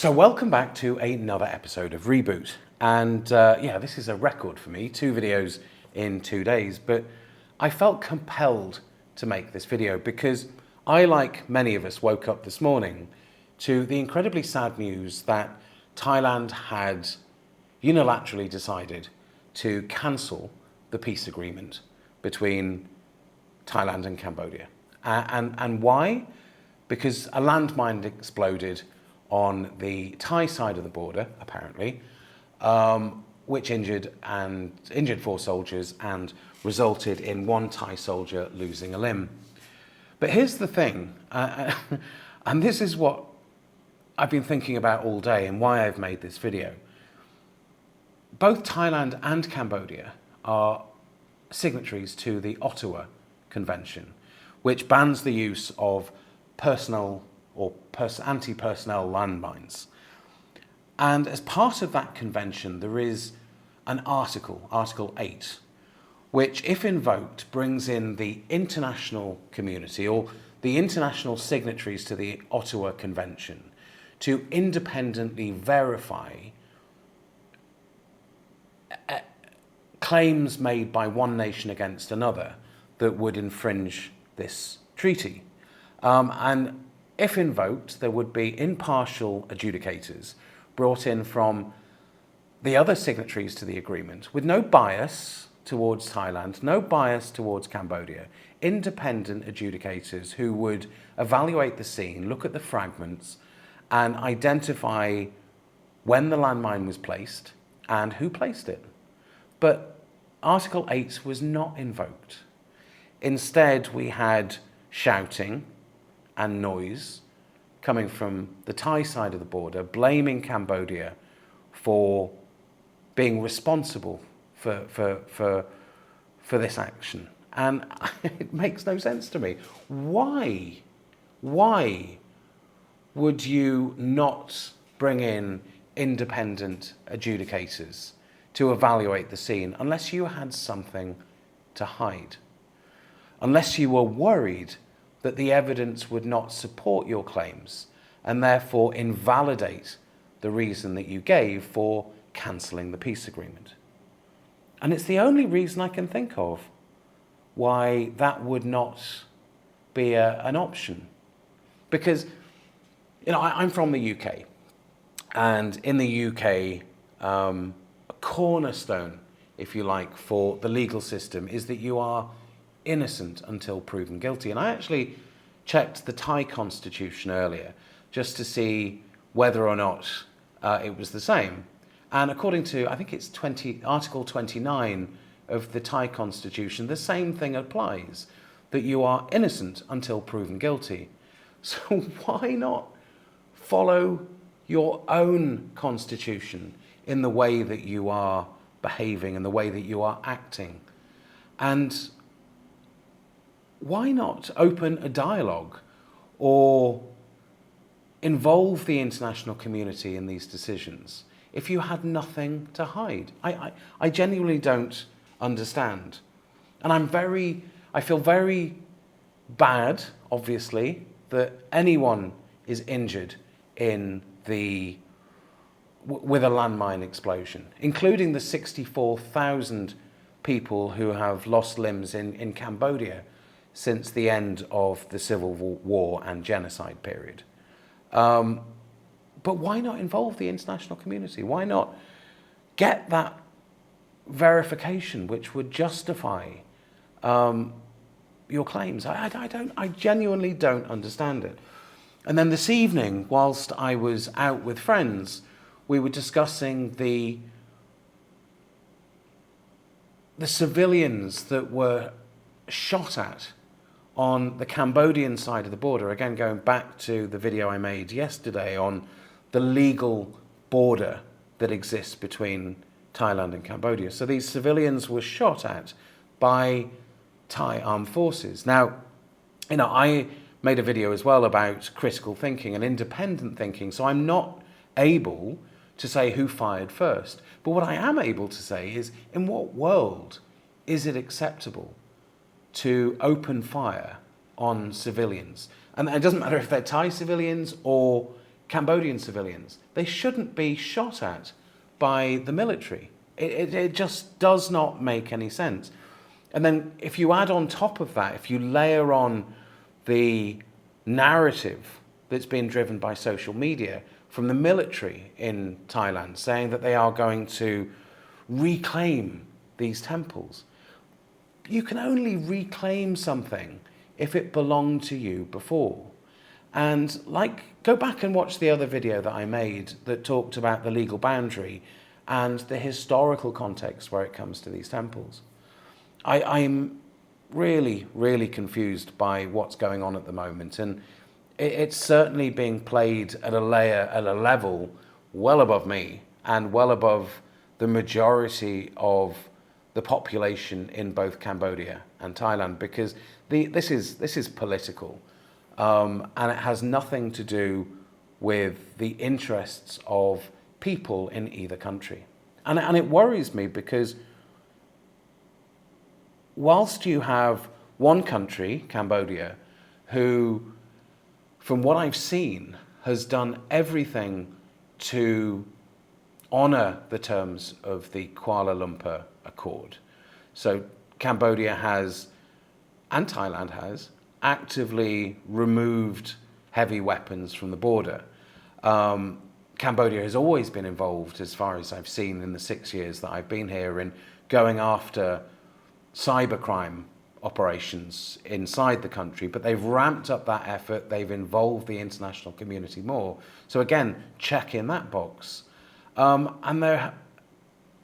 So welcome back to another episode of Reboot. And yeah, this is a record for me, 2 videos in 2 days, but I felt compelled to make this video because I, like many of us, woke up this morning to the incredibly sad news that Thailand had unilaterally decided to cancel the peace agreement between Thailand and Cambodia. And why? Because a landmine exploded on the Thai side of the border, apparently, which injured 4 soldiers and resulted in 1 Thai soldier losing a limb. But here's the thing, and this is what I've been thinking about all day and why I've made this video. Both Thailand and Cambodia are signatories to the Ottawa Convention, which bans the use of personal or anti-personnel landmines. And as part of that convention, there is an article, Article 8, which, if invoked, brings in the international community or the international signatories to the Ottawa Convention to independently verify claims made by one nation against another that would infringe this treaty. And if invoked, there would be impartial adjudicators brought in from the other signatories to the agreement with no bias towards Thailand, no bias towards Cambodia, independent adjudicators who would evaluate the scene, look at the fragments, and identify when the landmine was placed and who placed it. But Article 8 was not invoked. Instead, we had shouting and noise coming from the Thai side of the border, blaming Cambodia for being responsible for this action. And it makes no sense to me. Why would you not bring in independent adjudicators to evaluate the scene unless you had something to hide? Unless you were worried that the evidence would not support your claims and therefore invalidate the reason that you gave for cancelling the peace agreement. And it's the only reason I can think of why that would not be an option. Because, you know, I'm from the UK, and in the UK, a cornerstone, if you like, for the legal system is that you are innocent until proven guilty. And I actually checked the Thai constitution earlier just to see whether or not it was the same. And according to, I think it's Article 29 of the Thai constitution, the same thing applies, that you are innocent until proven guilty. So why not follow your own constitution in the way that you are behaving and the way that you are acting? And why not open a dialogue or involve the international community in these decisions if you had nothing to hide? I genuinely don't understand. And I feel very bad, obviously, that anyone is injured with a landmine explosion, including the 64,000 people who have lost limbs in Cambodia since the end of the civil war and genocide period. But why not involve the international community? Why not get that verification which would justify your claims? I genuinely don't understand it. And then this evening, whilst I was out with friends, we were discussing the civilians that were shot at on the Cambodian side of the border. Again, going back to the video I made yesterday on the legal border that exists between Thailand and Cambodia. So these civilians were shot at by Thai armed forces. Now, you know, I made a video as well about critical thinking and independent thinking, so I'm not able to say who fired first. But what I am able to say is, in what world is it acceptable to open fire on civilians? And it doesn't matter if they're Thai civilians or Cambodian civilians. They shouldn't be shot at by the military. It just does not make any sense. And then if you add on top of that, if you layer on the narrative that's been driven by social media from the military in Thailand, saying that they are going to reclaim these temples. You can only reclaim something if it belonged to you before. And go back and watch the other video that I made that talked about the legal boundary and the historical context where it comes to these temples. I'm really, really confused by what's going on at the moment. And it's certainly being played at a level well above me and well above the majority of the population in both Cambodia and Thailand, because this is political, and it has nothing to do with the interests of people in either country. And it worries me because whilst you have one country, Cambodia, who, from what I've seen, has done everything to honour the terms of the Kuala Lumpur Accord. So Cambodia has, and Thailand has, actively removed heavy weapons from the border. Cambodia has always been involved, as far as I've seen in the 6 years that I've been here, in going after cybercrime operations inside the country, but they've ramped up that effort, they've involved the international community more. So again, check in that box. And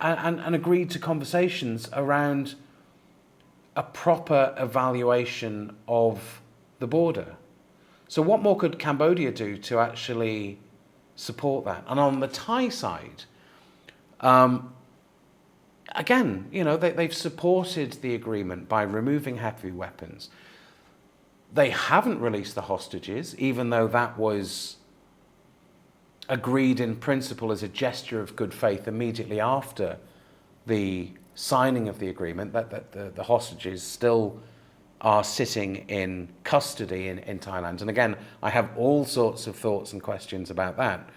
agreed to conversations around a proper evaluation of the border. So what more could Cambodia do to actually support that? And on the Thai side, again, they've supported the agreement by removing heavy weapons. They haven't released the hostages, even though that was agreed in principle as a gesture of good faith immediately after the signing of the agreement, that the hostages still are sitting in custody in Thailand. And again, I have all sorts of thoughts and questions about that,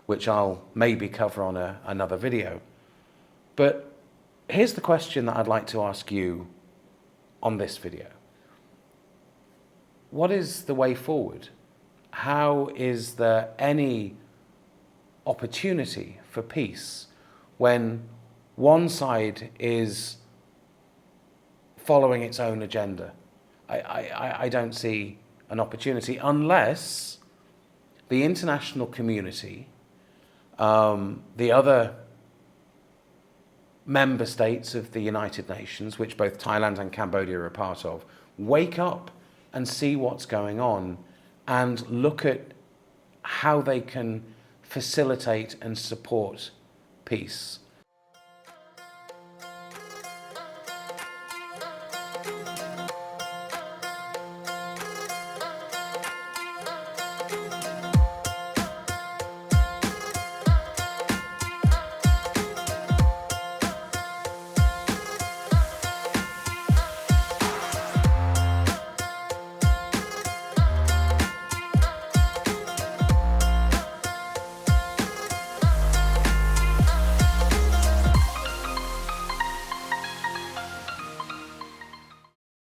which I'll maybe cover on another video. But here's the question that I'd like to ask you on this video. What is the way forward? How is there any opportunity for peace when one side is following its own agenda? I don't see an opportunity unless the international community, the other member states of the United Nations, which both Thailand and Cambodia are a part of, wake up and see what's going on and look at how they can facilitate and support peace.